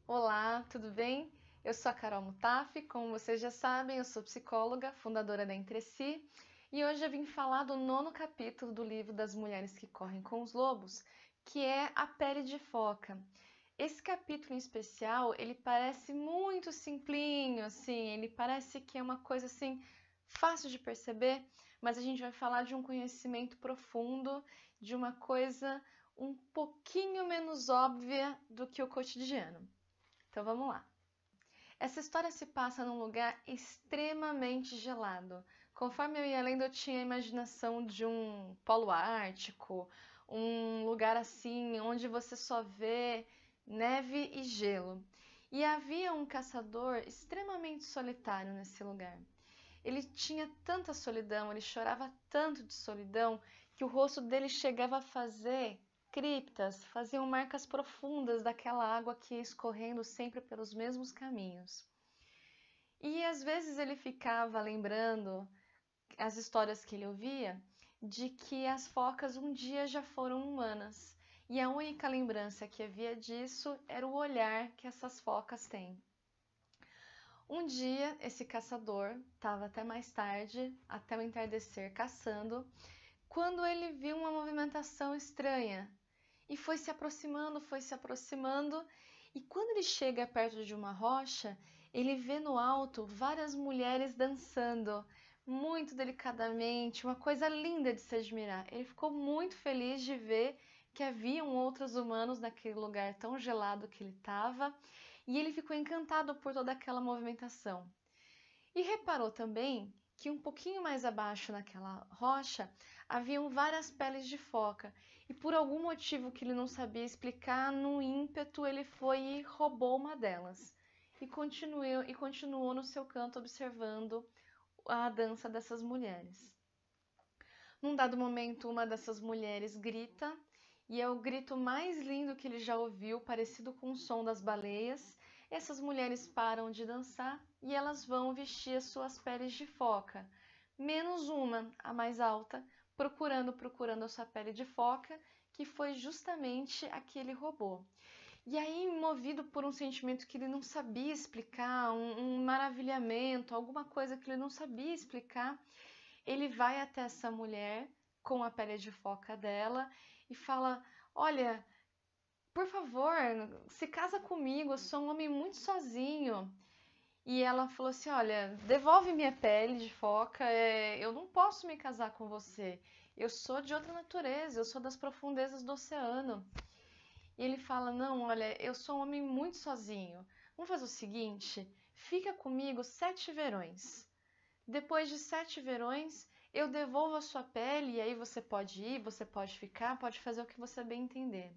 Olá, tudo bem? Eu sou a Carol Mutafi, como vocês já sabem, eu sou psicóloga, fundadora da Entre-Si, e hoje eu vim falar do 9º capítulo do livro das Mulheres que Correm com os Lobos, que é A Pele de Foca. Esse capítulo em especial, ele parece muito simplinho, assim, ele parece que é uma coisa assim fácil de perceber, mas a gente vai falar de um conhecimento profundo, de uma coisa um pouquinho menos óbvia do que o cotidiano. Então vamos lá. Essa história se passa num lugar extremamente gelado. Conforme eu ia lendo, eu tinha a imaginação de um polo ártico, um lugar assim onde você só vê neve e gelo. E havia um caçador extremamente solitário nesse lugar. Ele tinha tanta solidão, ele chorava tanto de solidão, que o rosto dele chegava a fazer criptas, faziam marcas profundas daquela água que ia escorrendo sempre pelos mesmos caminhos. E às vezes ele ficava lembrando as histórias que ele ouvia de que as focas um dia já foram humanas. E a única lembrança que havia disso era o olhar que essas focas têm. Um dia, esse caçador estava até mais tarde, até o entardecer, caçando, quando ele viu uma movimentação estranha e foi se aproximando, e quando ele chega perto de uma rocha, ele vê no alto várias mulheres dançando, muito delicadamente, uma coisa linda de se admirar. Ele ficou muito feliz de ver que haviam outros humanos naquele lugar tão gelado que ele estava, e ele ficou encantado por toda aquela movimentação. E reparou também que um pouquinho mais abaixo naquela rocha haviam várias peles de foca, e por algum motivo que ele não sabia explicar, no ímpeto ele foi e roubou uma delas. E continuou no seu canto observando a dança dessas mulheres. Num dado momento, uma dessas mulheres grita, e é o grito mais lindo que ele já ouviu, parecido com o som das baleias. Essas mulheres param de dançar e elas vão vestir as suas peles de foca, menos uma, a mais alta, procurando a sua pele de foca, que foi justamente a que ele roubou. E aí, movido por um sentimento que ele não sabia explicar, um maravilhamento, alguma coisa que ele não sabia explicar, ele vai até essa mulher com a pele de foca dela e fala: Olha, por favor, se casa comigo, eu sou um homem muito sozinho. E ela falou assim: Olha, devolve minha pele de foca, eu não posso me casar com você. Eu sou de outra natureza, eu sou das profundezas do oceano. E ele fala: Não, olha, eu sou um homem muito sozinho. Vamos fazer o seguinte: fica comigo 7 verões. Depois de 7 verões, eu devolvo a sua pele e aí você pode ir, você pode ficar, pode fazer o que você bem entender.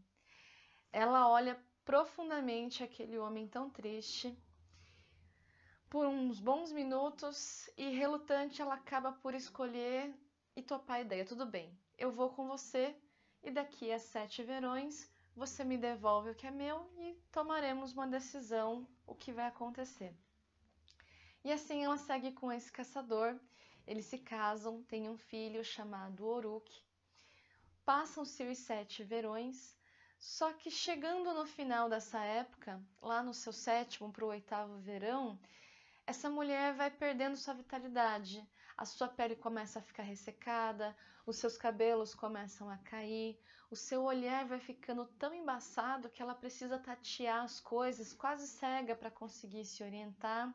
Ela olha profundamente aquele homem tão triste por uns bons minutos e, relutante, ela acaba por escolher e topar a ideia. Tudo bem, eu vou com você e daqui a 7 verões você me devolve o que é meu e tomaremos uma decisão, o que vai acontecer. E assim ela segue com esse caçador, eles se casam, têm um filho chamado Oruk. Passam-se os 7 verões, só que chegando no final dessa época, lá no seu 7º para o 8º verão, essa mulher vai perdendo sua vitalidade, a sua pele começa a ficar ressecada, os seus cabelos começam a cair, o seu olhar vai ficando tão embaçado que ela precisa tatear as coisas, quase cega para conseguir se orientar.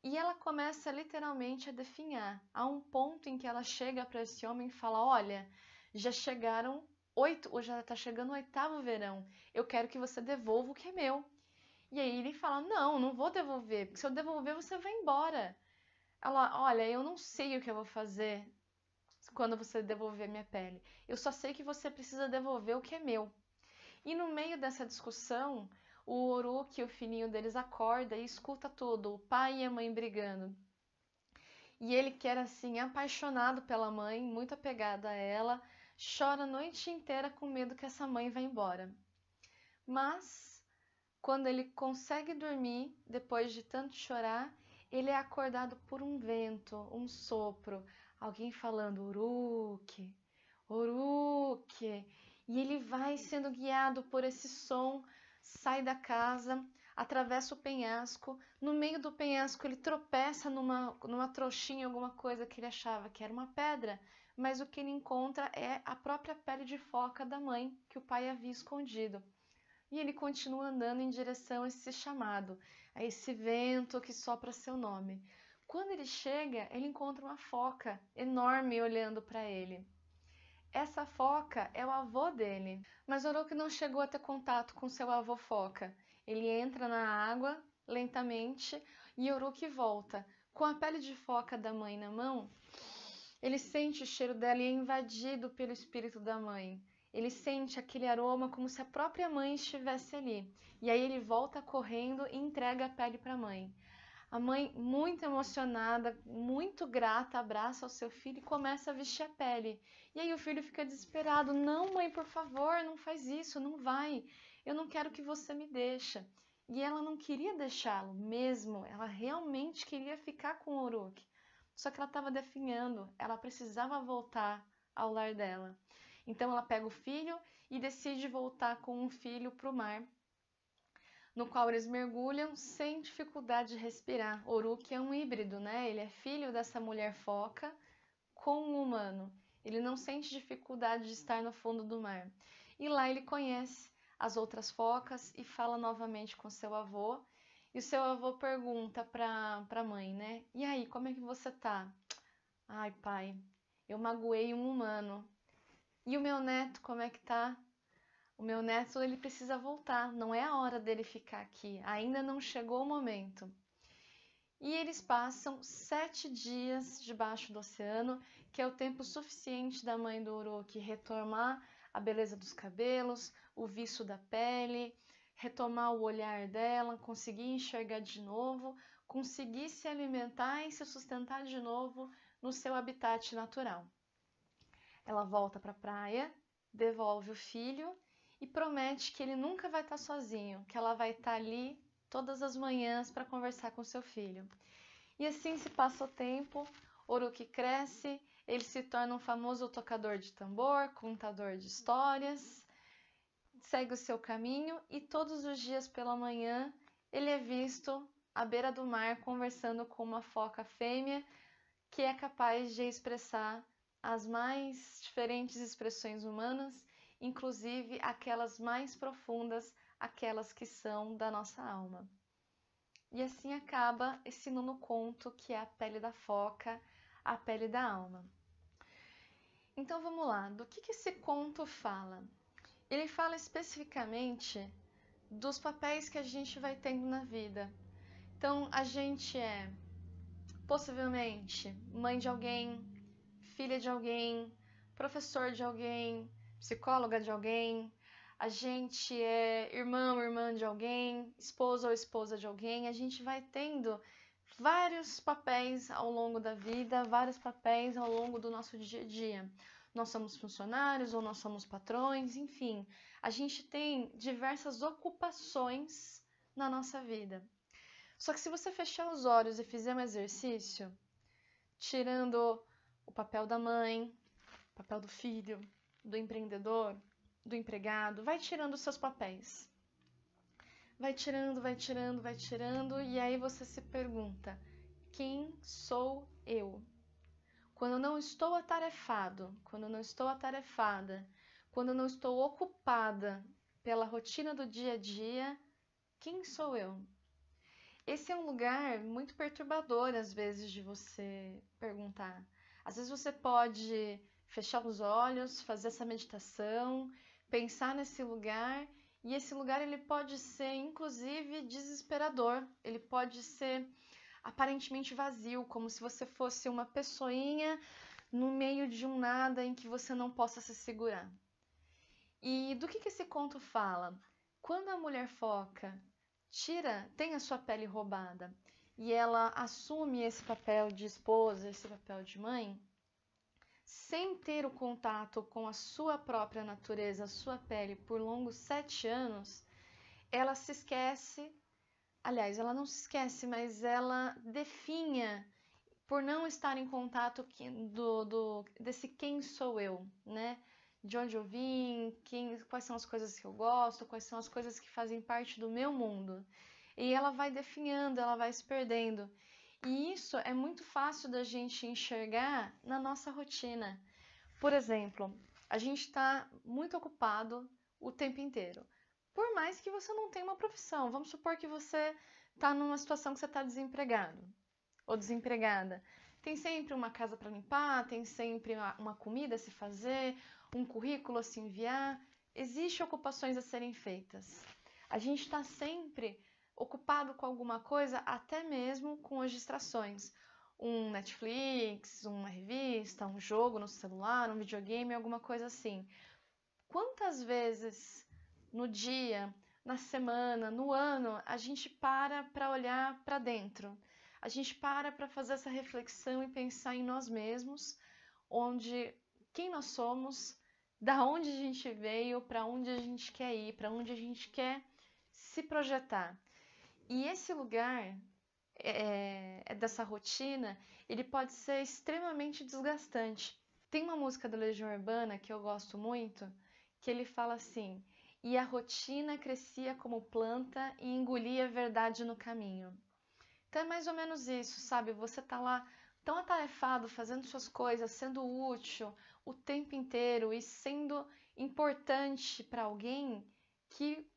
E ela começa literalmente a definhar. Há um ponto em que ela chega para esse homem e fala: Olha, já chegaram 8, ou já está chegando o 8º verão. Eu quero que você devolva o que é meu. E aí ele fala: Não, não vou devolver, porque se eu devolver você vai embora. Ela: Olha, eu não sei o que eu vou fazer quando você devolver minha pele. Eu só sei que você precisa devolver o que é meu. E no meio dessa discussão, o Uruk, o filhinho deles, acorda e escuta tudo, o pai e a mãe brigando. E ele, que era assim, apaixonado pela mãe, muito apegado a ela, chora a noite inteira com medo que essa mãe vá embora. Mas, quando ele consegue dormir, depois de tanto chorar, ele é acordado por um vento, um sopro, alguém falando Uruk, Uruk. E ele vai sendo guiado por esse som, sai da casa, atravessa o penhasco. No meio do penhasco ele tropeça numa trouxinha, alguma coisa que ele achava que era uma pedra, mas o que ele encontra é a própria pele de foca da mãe que o pai havia escondido. E ele continua andando em direção a esse chamado, a esse vento que sopra seu nome. Quando ele chega, ele encontra uma foca enorme olhando para ele. Essa foca é o avô dele, mas Orochi não chegou a ter contato com seu avô foca. Ele entra na água lentamente e Orochi volta. Com a pele de foca da mãe na mão, ele sente o cheiro dela e é invadido pelo espírito da mãe. Ele sente aquele aroma como se a própria mãe estivesse ali. E aí ele volta correndo e entrega a pele para a mãe. A mãe, muito emocionada, muito grata, abraça o seu filho e começa a vestir a pele. E aí o filho fica desesperado. Não, mãe, por favor, não faz isso, não vai. Eu não quero que você me deixe. E ela não queria deixá-lo mesmo. Ela realmente queria ficar com o Orochi. Só que ela estava definhando. Ela precisava voltar ao lar dela. Então ela pega o filho e decide voltar com o filho para o mar, no qual eles mergulham sem dificuldade de respirar. Orochi é um híbrido, né? Ele é filho dessa mulher foca com um humano. Ele não sente dificuldade de estar no fundo do mar. E lá ele conhece as outras focas e fala novamente com seu avô. E o seu avô pergunta para a mãe, né? E aí, como é que você tá? Ai, pai, eu magoei um humano. E o meu neto, como é que tá? O meu neto, ele precisa voltar, não é a hora dele ficar aqui, ainda não chegou o momento. E eles passam 7 dias debaixo do oceano, que é o tempo suficiente da mãe do Orochi retomar a beleza dos cabelos, o viço da pele, retomar o olhar dela, conseguir enxergar de novo, conseguir se alimentar e se sustentar de novo no seu habitat natural. Ela volta para a praia, devolve o filho e promete que ele nunca vai estar sozinho, que ela vai estar ali todas as manhãs para conversar com seu filho. E assim se passa o tempo, Orochi cresce, ele se torna um famoso tocador de tambor, contador de histórias, segue o seu caminho e todos os dias pela manhã ele é visto à beira do mar conversando com uma foca fêmea que é capaz de expressar as mais diferentes expressões humanas, inclusive aquelas mais profundas, aquelas que são da nossa alma. E assim acaba esse nono conto, que é a pele da foca, a pele da alma. Então vamos lá, do que esse conto fala? Ele fala especificamente dos papéis que a gente vai tendo na vida. Então a gente é possivelmente mãe de alguém, filha de alguém, professor de alguém, psicóloga de alguém, a gente é irmão ou irmã de alguém, esposa ou esposa de alguém, a gente vai tendo vários papéis ao longo da vida, vários papéis ao longo do nosso dia a dia. Nós somos funcionários ou nós somos patrões, enfim, a gente tem diversas ocupações na nossa vida. Só que se você fechar os olhos e fizer um exercício, tirando o papel da mãe, o papel do filho, do empreendedor, do empregado, vai tirando os seus papéis. Vai tirando, vai tirando, vai tirando, e aí você se pergunta: quem sou eu? Quando eu não estou atarefado, quando eu não estou atarefada, quando eu não estou ocupada pela rotina do dia a dia, quem sou eu? Esse é um lugar muito perturbador, às vezes, de você perguntar. Às vezes você pode fechar os olhos, fazer essa meditação, pensar nesse lugar, e esse lugar ele pode ser, inclusive, desesperador. Ele pode ser aparentemente vazio, como se você fosse uma pessoinha no meio de um nada em que você não possa se segurar. E do que esse conto fala? Quando a mulher foca tem a sua pele roubada e ela assume esse papel de esposa, esse papel de mãe, sem ter o contato com a sua própria natureza, a sua pele, por longos 7 anos, ela se esquece, aliás, ela não se esquece, mas ela definha por não estar em contato desse quem sou eu, né? De onde eu vim, quais são as coisas que eu gosto, quais são as coisas que fazem parte do meu mundo. e ela vai definhando, ela vai se perdendo. E isso é muito fácil da gente enxergar na nossa rotina. Por exemplo, a gente está muito ocupado o tempo inteiro. Por mais que você não tenha uma profissão, vamos supor que você está numa situação que você está desempregado ou desempregada. Tem sempre uma casa para limpar, tem sempre uma comida a se fazer, um currículo a se enviar. Existem ocupações a serem feitas. A gente está sempre ocupado com alguma coisa, até mesmo com as distrações. Um Netflix, uma revista, um jogo no celular, um videogame, alguma coisa assim. Quantas vezes no dia, na semana, no ano, a gente para olhar para dentro? A gente para fazer essa reflexão e pensar em nós mesmos, onde quem nós somos, da onde a gente veio, para onde a gente quer ir, para onde a gente quer se projetar. E esse lugar dessa rotina, ele pode ser extremamente desgastante. Tem uma música da Legião Urbana que eu gosto muito, que ele fala assim: e a rotina crescia como planta e engolia a verdade no caminho. Então é mais ou menos isso, sabe? Você tá lá tão atarefado, fazendo suas coisas, sendo útil o tempo inteiro e sendo importante para alguém, que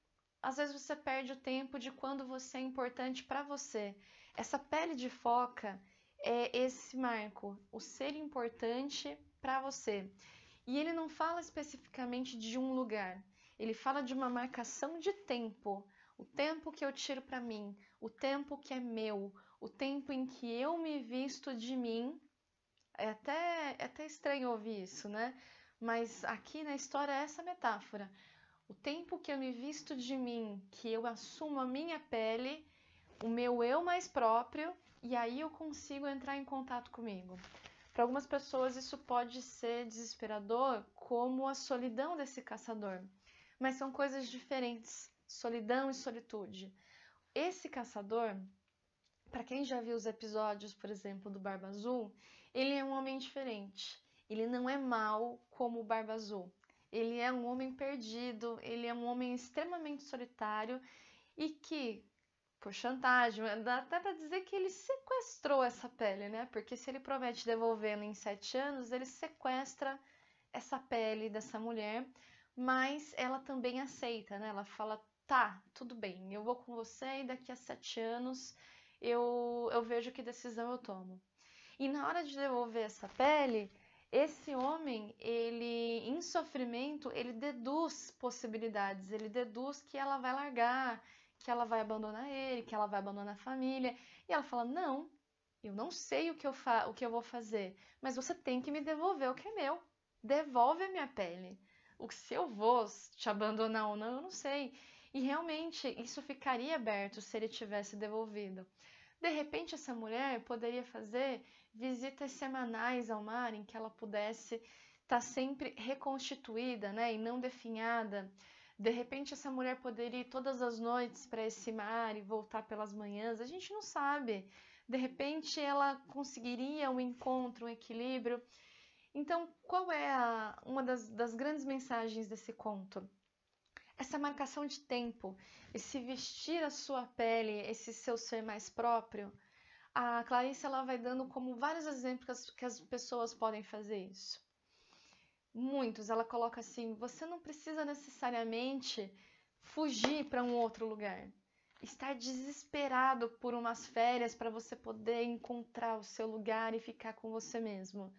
às vezes você perde o tempo de quando você é importante para você. Essa pele de foca é esse marco, o ser importante para você. E ele não fala especificamente de um lugar, ele fala de uma marcação de tempo. O tempo que eu tiro para mim, o tempo que é meu, o tempo em que eu me visto de mim. É até estranho ouvir isso, né? Mas aqui na história é essa metáfora. O tempo que eu me visto de mim, que eu assumo a minha pele, o meu eu mais próprio, e aí eu consigo entrar em contato comigo. Para algumas pessoas isso pode ser desesperador, como a solidão desse caçador. Mas são coisas diferentes, solidão e solitude. Esse caçador, para quem já viu os episódios, por exemplo, do Barba Azul, ele é um homem diferente. Ele não é mau como o Barba Azul. Ele é um homem perdido, ele é um homem extremamente solitário e que, por chantagem, dá até para dizer que ele sequestrou essa pele, né? Porque se ele promete devolvê-la em 7 anos, ele sequestra essa pele dessa mulher, mas ela também aceita, né? Ela fala: tá, tudo bem, eu vou com você e daqui a 7 anos eu vejo que decisão eu tomo. E na hora de devolver essa pele, esse homem, ele em sofrimento, ele deduz possibilidades, ele deduz que ela vai largar, que ela vai abandonar ele, que ela vai abandonar a família. E ela fala: não, eu não sei o que eu vou fazer, mas você tem que me devolver o que é meu. Devolve a minha pele. Se eu vou te abandonar ou não, eu não sei. E realmente isso ficaria aberto se ele tivesse devolvido. De repente, essa mulher poderia fazer visitas semanais ao mar em que ela pudesse estar sempre reconstituída, né, e não definhada. De repente, essa mulher poderia ir todas as noites para esse mar e voltar pelas manhãs. A gente não sabe. De repente, ela conseguiria um encontro, um equilíbrio. Então, qual é uma das grandes mensagens desse conto? Essa marcação de tempo, esse vestir a sua pele, esse seu ser mais próprio. A Clarice ela vai dando como vários exemplos que as pessoas podem fazer isso. Muitos, ela coloca assim: você não precisa necessariamente fugir para um outro lugar. Estar desesperado por umas férias para você poder encontrar o seu lugar e ficar com você mesmo.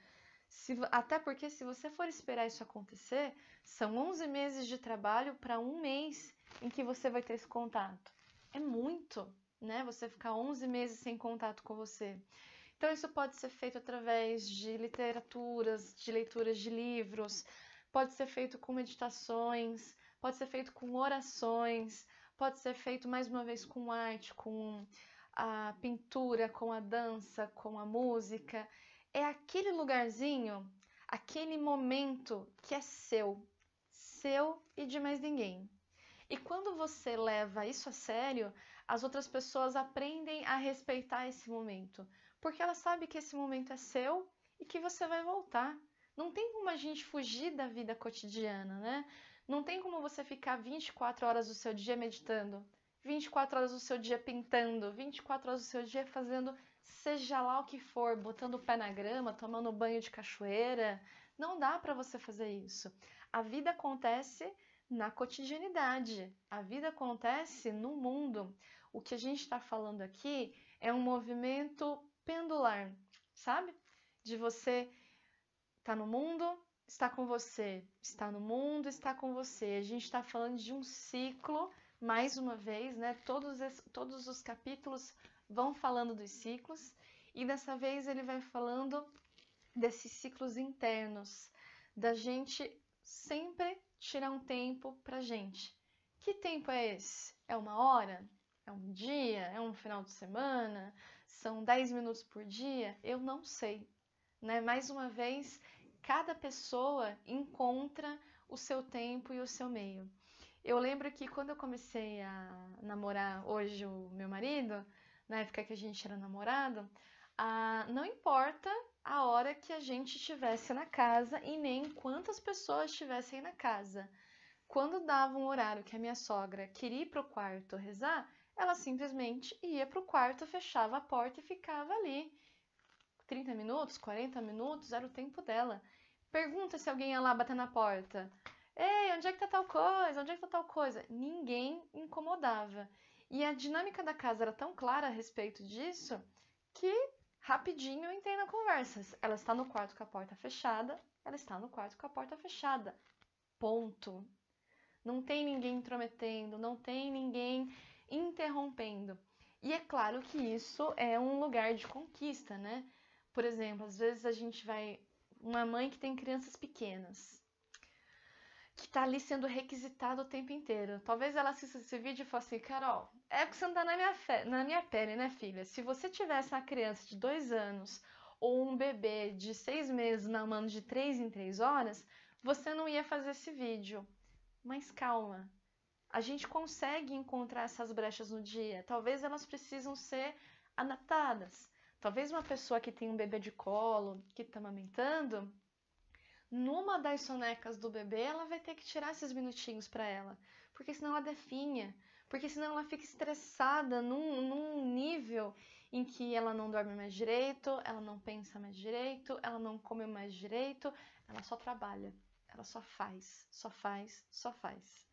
Até porque se você for esperar isso acontecer, são 11 meses de trabalho para um mês em que você vai ter esse contato. É muito, né? Você ficar 11 meses sem contato com você. Então isso pode ser feito através de literaturas, de leituras de livros, pode ser feito com meditações, pode ser feito com orações, pode ser feito mais uma vez com arte, com a pintura, com a dança, com a música. É aquele lugarzinho, aquele momento que é seu e de mais ninguém. E quando você leva isso a sério, as outras pessoas aprendem a respeitar esse momento, porque elas sabem que esse momento é seu e que você vai voltar. Não tem como a gente fugir da vida cotidiana, né? Não tem como você ficar 24 horas do seu dia meditando. 24 horas do seu dia pintando, 24 horas do seu dia fazendo seja lá o que for, botando o pé na grama, tomando banho de cachoeira. Não dá para você fazer isso. A vida acontece na cotidianidade, a vida acontece no mundo. O que a gente está falando aqui é um movimento pendular, sabe? De você estar no mundo, está com você, está no mundo, está com você. A gente está falando de um ciclo, mais uma vez, né? Todos os capítulos vão falando dos ciclos, e dessa vez ele vai falando desses ciclos internos, da gente sempre tirar um tempo pra gente. Que tempo é esse? É uma hora? É um dia? É um final de semana? São 10 minutos por dia? Eu não sei, né? Mais uma vez, cada pessoa encontra o seu tempo e o seu meio. Eu lembro que quando eu comecei a namorar hoje o meu marido, na época que a gente era namorado, não importa a hora que a gente estivesse na casa e nem quantas pessoas estivessem na casa. Quando dava um horário que a minha sogra queria ir para o quarto rezar, ela simplesmente ia para o quarto, fechava a porta e ficava ali. 30 minutos, 40 minutos, era o tempo dela. Pergunta se alguém ia lá bater na porta. Ei, onde é que tá tal coisa? Onde é que tá tal coisa? Ninguém incomodava. E a dinâmica da casa era tão clara a respeito disso que rapidinho eu entrei na conversa. Ela está no quarto com a porta fechada, ela está no quarto com a porta fechada. Ponto. Não tem ninguém intrometendo, não tem ninguém interrompendo. E é claro que isso é um lugar de conquista, né? Por exemplo, às vezes a gente vai. Uma mãe que tem crianças pequenas, que tá ali sendo requisitada o tempo inteiro. Talvez ela assista esse vídeo e fale assim: Carol, é porque você não tá na minha pele, né, filha? Se você tivesse uma criança de 2 anos ou um bebê de 6 meses mamando de 3 em 3 horas, você não ia fazer esse vídeo. Mas calma, a gente consegue encontrar essas brechas no dia. Talvez elas precisam ser adaptadas. Talvez uma pessoa que tem um bebê de colo, que está amamentando, numa das sonecas do bebê, ela vai ter que tirar esses minutinhos para ela, porque senão ela definha, porque senão ela fica estressada num nível em que ela não dorme mais direito, ela não pensa mais direito, ela não come mais direito, ela só trabalha, ela só faz, só faz, só faz.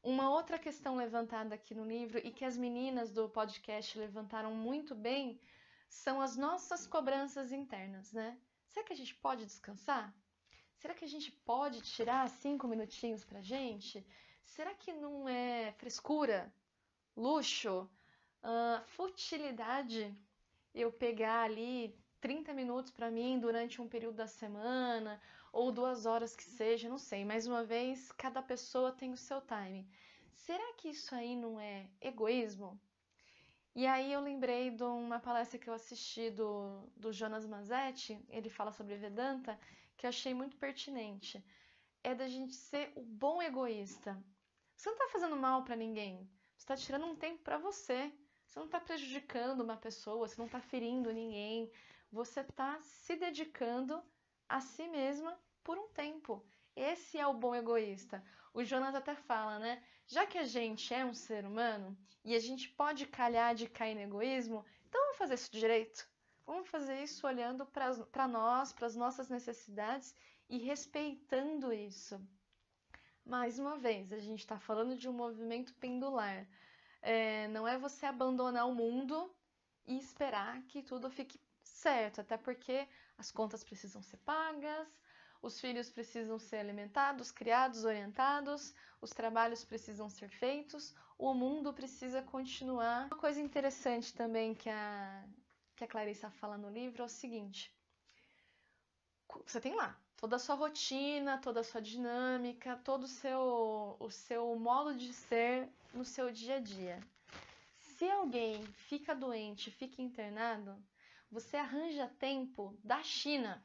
Uma outra questão levantada aqui no livro e que as meninas do podcast levantaram muito bem são as nossas cobranças internas, né? Será que a gente pode descansar? Será que a gente pode tirar 5 minutinhos pra gente? Será que não é frescura, luxo, futilidade eu pegar ali 30 minutos para mim durante um período da semana ou 2 horas que seja, não sei. Mais uma vez, cada pessoa tem o seu time. Será que isso aí não é egoísmo? E aí eu lembrei de uma palestra que eu assisti do Jonas Mazetti, ele fala sobre Vedanta, que eu achei muito pertinente. É da gente ser o bom egoísta. Você não está fazendo mal para ninguém, você está tirando um tempo para você. Você não está prejudicando uma pessoa, você não está ferindo ninguém, você está se dedicando a si mesma por um tempo. Esse é o bom egoísta. O Jonas até fala, né? Já que a gente é um ser humano e a gente pode calhar de cair no egoísmo, então vamos fazer isso direito. Vamos fazer isso olhando para nós, para as nossas necessidades e respeitando isso. Mais uma vez, a gente está falando de um movimento pendular. Não é você abandonar o mundo e esperar que tudo fique certo, até porque as contas precisam ser pagas, os filhos precisam ser alimentados, criados, orientados, os trabalhos precisam ser feitos, o mundo precisa continuar. Uma coisa interessante também que a Clarissa fala no livro é o seguinte: você tem lá toda a sua rotina, toda a sua dinâmica, todo o seu modo de ser no seu dia a dia. Se alguém fica doente, fica internado, você arranja tempo da China.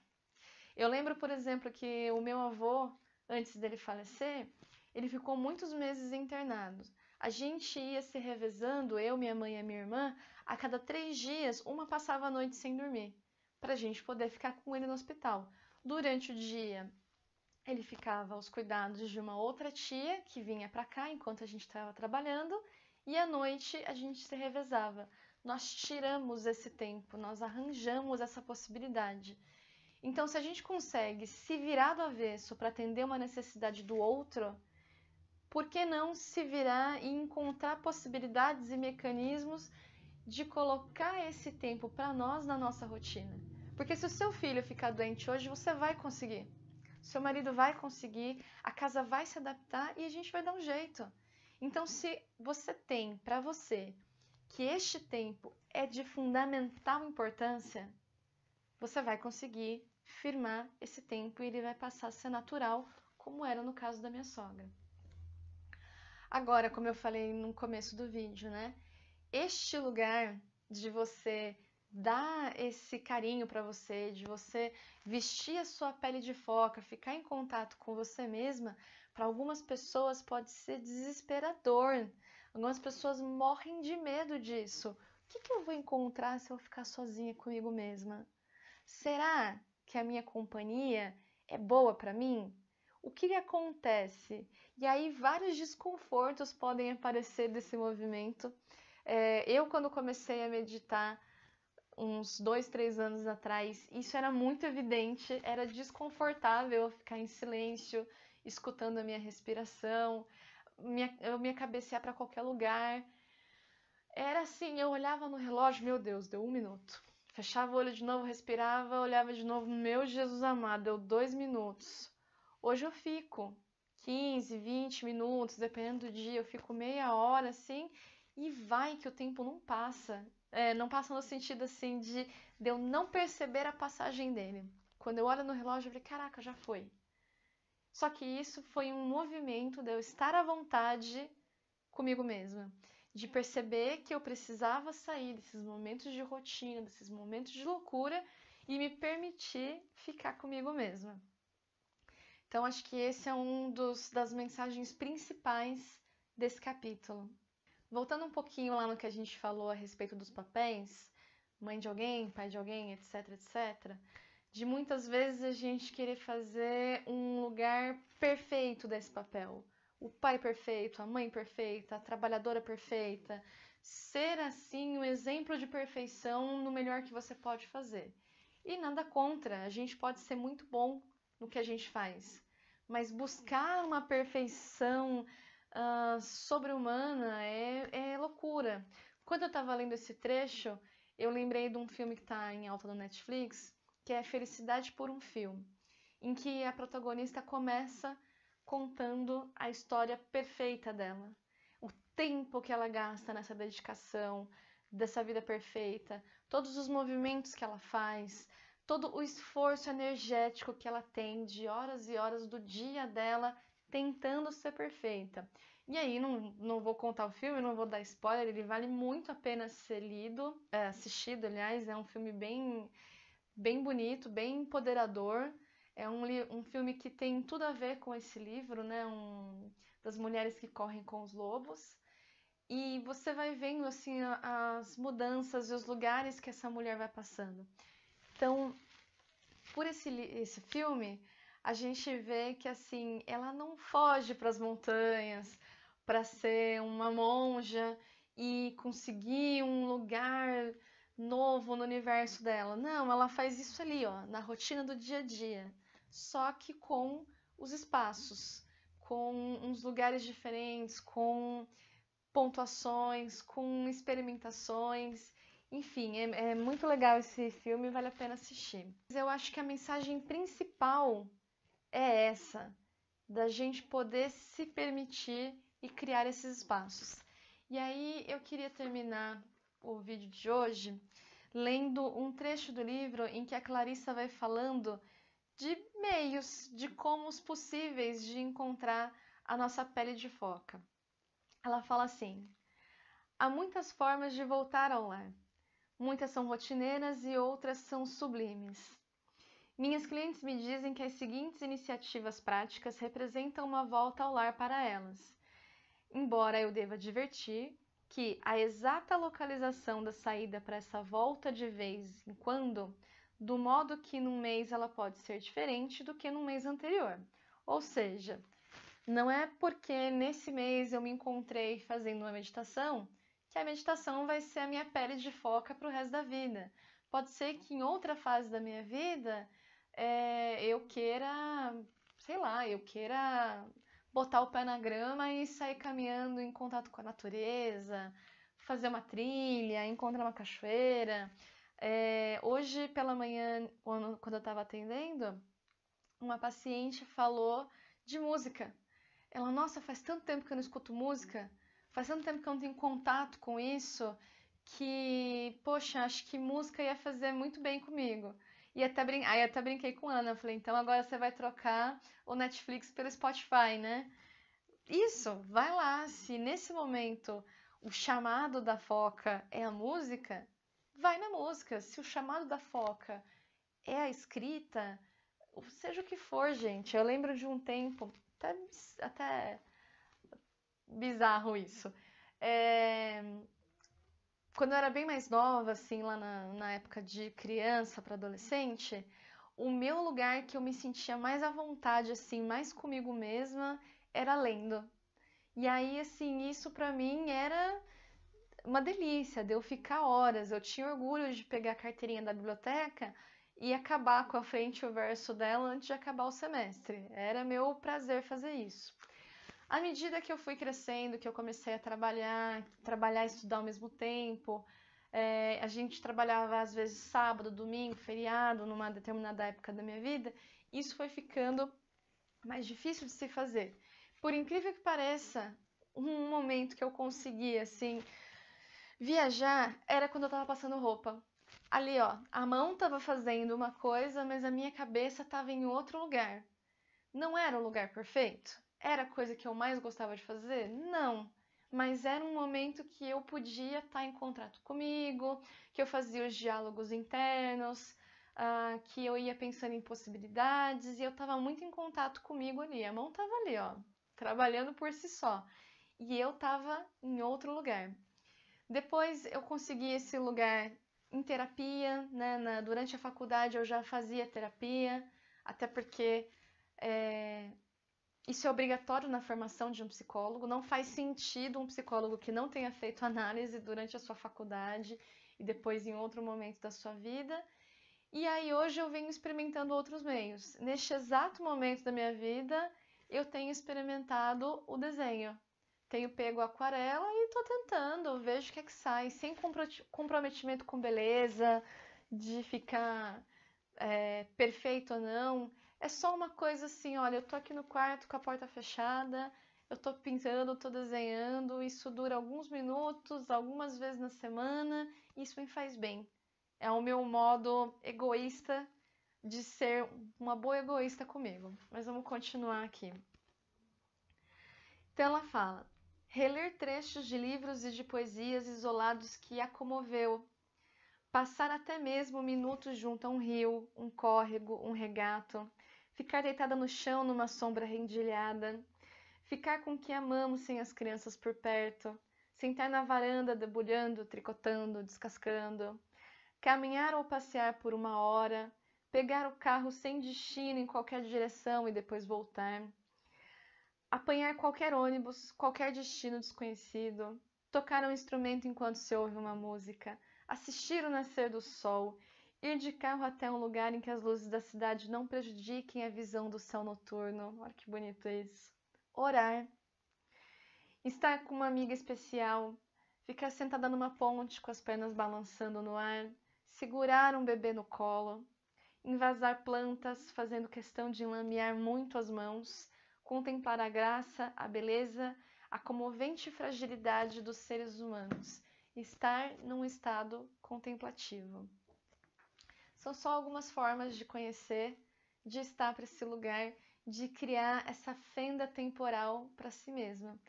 Eu lembro, por exemplo, que o meu avô, antes dele falecer, ele ficou muitos meses internado. A gente ia se revezando, eu, minha mãe e a minha irmã, a cada 3 dias, uma passava a noite sem dormir, para a gente poder ficar com ele no hospital. Durante o dia, ele ficava aos cuidados de uma outra tia que vinha para cá enquanto a gente estava trabalhando, e à noite a gente se revezava. Nós tiramos esse tempo, nós arranjamos essa possibilidade. Então, se a gente consegue se virar do avesso para atender uma necessidade do outro, por que não se virar e encontrar possibilidades e mecanismos de colocar esse tempo para nós na nossa rotina? Porque se o seu filho ficar doente hoje, você vai conseguir. Seu marido vai conseguir, a casa vai se adaptar e a gente vai dar um jeito. Então, se você tem para você que este tempo é de fundamental importância, você vai conseguir firmar esse tempo e ele vai passar a ser natural, como era no caso da minha sogra. Agora, como eu falei no começo do vídeo, né? Este lugar de você dar esse carinho para você, de você vestir a sua pele de foca, ficar em contato com você mesma, para algumas pessoas pode ser desesperador. Algumas pessoas morrem de medo disso. O que eu vou encontrar se eu ficar sozinha comigo mesma? Será que a minha companhia é boa para mim? O que acontece? E aí vários desconfortos podem aparecer desse movimento. Eu, quando comecei a meditar uns 2, 3 anos atrás, isso era muito evidente, era desconfortável eu ficar em silêncio, escutando a minha respiração, eu me cabecear para qualquer lugar. Era assim, eu olhava no relógio, meu Deus, deu 1 minuto. Fechava o olho de novo, respirava, olhava de novo, meu Jesus amado, deu 2 minutos. Hoje eu fico 15, 20 minutos, dependendo do dia, eu fico meia hora assim, e vai que o tempo não passa. Não passa no sentido assim de eu não perceber a passagem dele. Quando eu olho no relógio, eu falei, caraca, já foi. Só que isso foi um movimento de eu estar à vontade comigo mesma, de perceber que eu precisava sair desses momentos de rotina, desses momentos de loucura e me permitir ficar comigo mesma. Então, acho que esse é das mensagens principais desse capítulo. Voltando um pouquinho lá no que a gente falou a respeito dos papéis, mãe de alguém, pai de alguém, etc, etc, de muitas vezes a gente querer fazer um lugar perfeito desse papel. O pai perfeito, a mãe perfeita, a trabalhadora perfeita. Ser, assim, um exemplo de perfeição no melhor que você pode fazer. E nada contra, a gente pode ser muito bom no que a gente faz. Mas buscar uma perfeição sobre-humana é loucura. Quando eu estava lendo esse trecho, eu lembrei de um filme que está em alta no Netflix, que é Felicidade por um Fio, em que a protagonista começa contando a história perfeita dela. O tempo que ela gasta nessa dedicação, dessa vida perfeita, todos os movimentos que ela faz, todo o esforço energético que ela tem de horas e horas do dia dela tentando ser perfeita. E aí, não vou contar o filme, não vou dar spoiler, ele vale muito a pena ser assistido, aliás, é um filme bem bonito, bem empoderador. É um filme que tem tudo a ver com esse livro, né? Das mulheres que correm com os lobos. E você vai vendo assim as mudanças e os lugares que essa mulher vai passando. Então, por esse filme, a gente vê que assim, ela não foge para as montanhas para ser uma monja e conseguir um lugar novo no universo dela. Não, ela faz isso ali, ó, na rotina do dia a dia, só que com os espaços, com uns lugares diferentes, com pontuações, com experimentações. Enfim, é muito legal esse filme, vale a pena assistir. Mas eu acho que a mensagem principal é essa, da gente poder se permitir e criar esses espaços. E aí eu queria terminar o vídeo de hoje lendo um trecho do livro em que a Clarissa vai falando de meios, de como os possíveis de encontrar a nossa pele de foca. Ela fala assim: há muitas formas de voltar ao lar. Muitas são rotineiras e outras são sublimes. Minhas clientes me dizem que as seguintes iniciativas práticas representam uma volta ao lar para elas. Embora eu deva advertir que a exata localização da saída para essa volta de vez em quando, do modo que num mês ela pode ser diferente do que no mês anterior. Ou seja, Não é porque nesse mês eu me encontrei fazendo uma meditação que a meditação vai ser a minha pele de foca para o resto da vida. Pode ser que em outra fase da minha vida eu queira, sei lá, eu queira botar o pé na grama e sair caminhando em contato com a natureza, fazer uma trilha, encontrar uma cachoeira. Hoje pela manhã, quando eu estava atendendo, uma paciente falou de música. Ela, nossa, faz tanto tempo que eu não escuto música, faz tanto tempo que eu não tenho contato com isso, que, poxa, acho que música ia fazer muito bem comigo. Aí até brinquei com a Ana, eu falei, então agora você vai trocar o Netflix pelo Spotify, né? Isso, vai lá, se nesse momento o chamado da foca é a música, vai na música. Se o chamado da foca é a escrita, seja o que for, gente. Eu lembro de um tempo, até bizarro isso. É, Quando eu era bem mais nova, assim, lá na época de criança para adolescente, o meu lugar que eu me sentia mais à vontade, assim, mais comigo mesma, era lendo. E aí, assim, isso pra mim era uma delícia, de eu ficar horas. Eu tinha orgulho de pegar a carteirinha da biblioteca e acabar com a frente e o verso dela antes de acabar o semestre. Era meu prazer fazer isso. À medida que eu fui crescendo, que eu comecei a trabalhar e estudar ao mesmo tempo, a gente trabalhava às vezes sábado, domingo, feriado, numa determinada época da minha vida, isso foi ficando mais difícil de se fazer. Por incrível que pareça, um momento que eu consegui, assim, viajar era quando eu tava passando roupa. Ali, ó, a mão tava fazendo uma coisa, mas a minha cabeça tava em outro lugar. Não era o lugar perfeito? Era a coisa que eu mais gostava de fazer? Não. Mas era um momento que eu podia estar em contato comigo, que eu fazia os diálogos internos, que eu ia pensando em possibilidades e eu estava muito em contato comigo ali. A mão estava ali, ó, trabalhando por si só. E eu estava em outro lugar. Depois eu consegui esse lugar em terapia, né? Durante a faculdade eu já fazia terapia, até porque é, isso é obrigatório na formação de um psicólogo. Não faz sentido um psicólogo que não tenha feito análise durante a sua faculdade e depois em outro momento da sua vida. E aí hoje eu venho experimentando outros meios. Neste exato momento da minha vida, eu tenho experimentado o desenho. Tenho pego a aquarela e estou tentando, vejo o que é que sai, sem comprometimento com beleza, de ficar perfeito ou não. É só uma coisa assim, olha, eu tô aqui no quarto com a porta fechada, eu tô pintando, tô desenhando, isso dura alguns minutos, algumas vezes na semana, e isso me faz bem. É o meu modo egoísta de ser uma boa egoísta comigo. Mas vamos continuar aqui. Então ela fala: reler trechos de livros e de poesias isolados que a comoveu, passar até mesmo minutos junto a um rio, um córrego, um regato, ficar deitada no chão numa sombra rendilhada, ficar com quem amamos sem as crianças por perto, sentar na varanda debulhando, tricotando, descascando, caminhar ou passear por uma hora, pegar o carro sem destino em qualquer direção e depois voltar, apanhar qualquer ônibus, qualquer destino desconhecido, tocar um instrumento enquanto se ouve uma música, assistir o nascer do sol, ir de carro até um lugar em que as luzes da cidade não prejudiquem a visão do céu noturno. Olha que bonito isso. Orar, estar com uma amiga especial, ficar sentada numa ponte com as pernas balançando no ar, segurar um bebê no colo, invasar plantas, fazendo questão de enlamear muito as mãos, contemplar a graça, a beleza, a comovente fragilidade dos seres humanos, estar num estado contemplativo. São só algumas formas de conhecer, de estar para esse lugar, de criar essa fenda temporal para si mesma.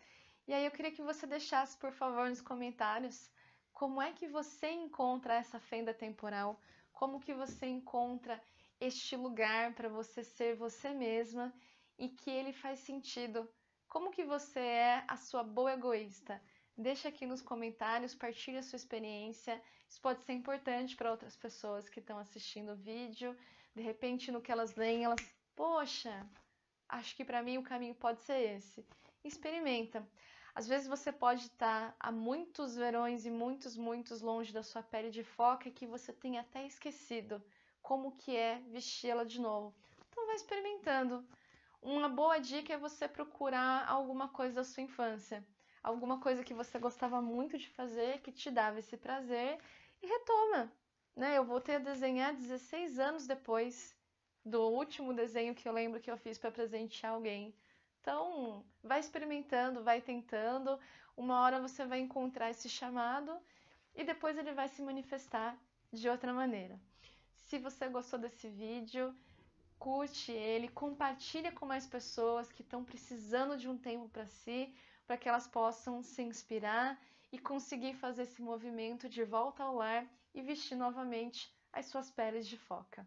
E aí eu queria que você deixasse, por favor, nos comentários como é que você encontra essa fenda temporal, como que você encontra este lugar para você ser você mesma e que ele faz sentido. Como que você é a sua boa egoísta? Deixa aqui nos comentários, partilha a sua experiência. Isso pode ser importante para outras pessoas que estão assistindo o vídeo. De repente, no que elas leem, elas, poxa, Acho que para mim o caminho pode ser esse. Experimenta. Às vezes você pode estar há muitos verões e muitos longe da sua pele de foca e que você tenha até esquecido como que é vesti-la de novo. Então vai experimentando. Uma boa dica é você procurar alguma coisa da sua infância, alguma coisa que você gostava muito de fazer, que te dava esse prazer e retoma, né? Eu voltei a desenhar 16 anos depois do último desenho que eu lembro que eu fiz para presentear alguém. Então, vai experimentando, vai tentando, uma hora você vai encontrar esse chamado e depois ele vai se manifestar de outra maneira. Se você gostou desse vídeo, curte ele, compartilha com mais pessoas que estão precisando de um tempo para si, para que elas possam se inspirar e conseguir fazer esse movimento de volta ao lar e vestir novamente as suas peles de foca.